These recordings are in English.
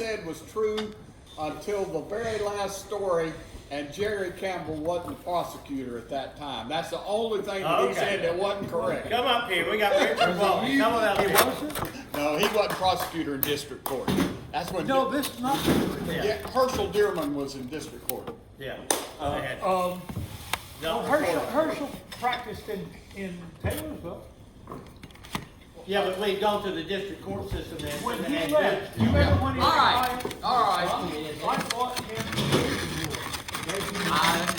said was true until the very last story, and Jerry Campbell wasn't the prosecutor at that time. That's the only thing that he said that wasn't correct. Come up here, we got Richard Walton, come on up here. No, he wasn't prosecutor in district court. That's when. No, this is not. Yeah, Herschel Dearman was in district court. Yeah. Go ahead. Well, No, Herschel practiced in Taylorsville. Yeah, but we've gone to the district court system then. When and he left, you remember when he All right, retired? all right. I fought him.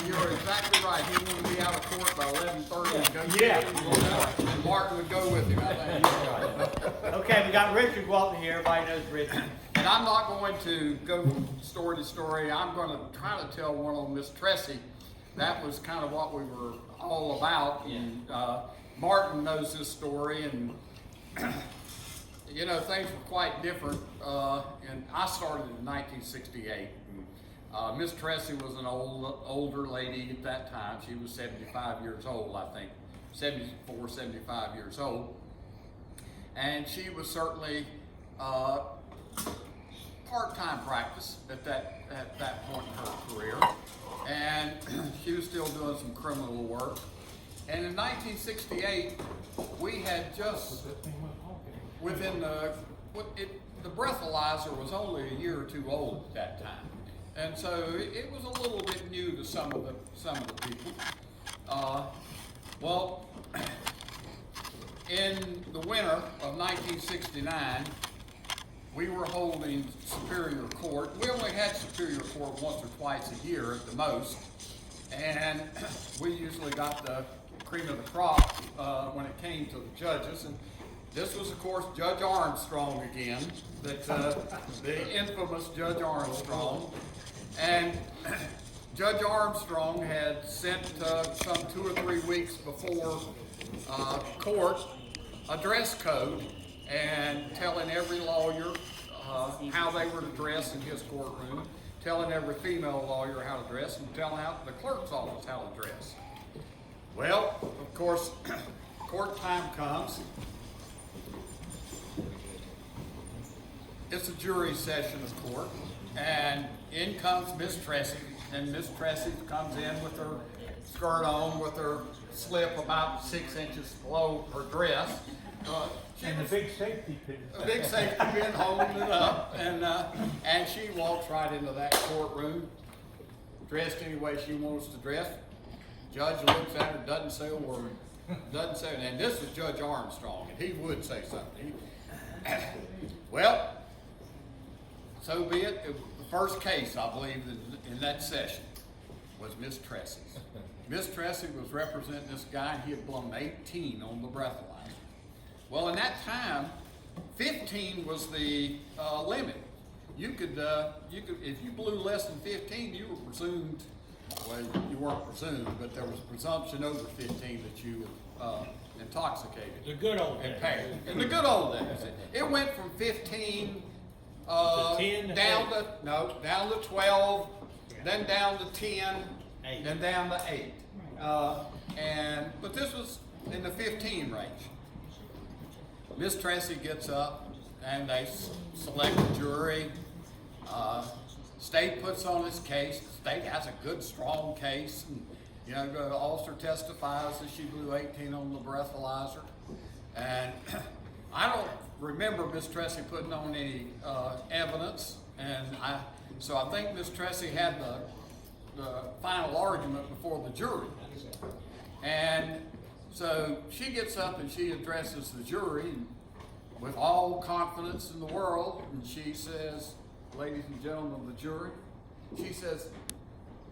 You're exactly right. He wanted to be out of court by 11:30 and go. Yeah. And Martin would go with him, I think. Okay, we got Richard Walton here, everybody knows Richard. And I'm not going to go from story to story. I'm going to try to tell one on Miss Tressie. That was kind of what we were all about. And Martin knows this story, and you know, things were quite different. And I started in 1968. Miss Tressie was an older lady at that time. She was 75 years old, I think, 74, 75 years old. And she was certainly part-time practice at that point in her career. And she was still doing some criminal work. And in 1968, we had just within the breathalyzer was only a year or two old at that time, and so it was a little bit new to some of the people. Well, in the winter of 1969, we were holding Superior Court. We only had Superior Court once or twice a year at the most, and we usually got the cream of the crop when it came to the judges. And this was, of course, Judge Armstrong again, the infamous Judge Armstrong. And Judge Armstrong had sent some 2 or 3 weeks before court a dress code and telling every lawyer how they were to dress in his courtroom, telling every female lawyer how to dress, and telling the clerk's office how to dress. Well, of course, court time comes. It's a jury session of court, and in comes Miss Tressie, and Miss Tressie comes in with her skirt on, with her slip about 6 inches below her dress. And the big safety pin. A big safety pin holding it up, and she walks right into that courtroom, dressed any way she wants to dress. Judge looks at her, doesn't say a word, doesn't say anything. And this is Judge Armstrong, and he would say something. Well, so be it. The first case, I believe, in that session was Miss Tressie's. Miss Tressie was representing this guy, and he had blown 18 on the breathalyzer. Well, in that time, 15 was the limit. You could, if you blew less than 15, you were presumed. Well, you weren't presumed, but there was presumption over 15 that you were intoxicated. The good old days. Impaired. In the good old days. It went from 15 down to 12, then down to 10, then down to 8. But this was in the 15 range. Miss Tressie gets up and they select a jury. State puts on his case. The state has a good, strong case. And, you know, the officer testifies that she blew 18 on the breathalyzer. And I don't remember Miss Tressie putting on any evidence. And so I think Miss Tressie had the final argument before the jury. And so she gets up and she addresses the jury with all confidence in the world, and she says, "Ladies and gentlemen of the jury," she says,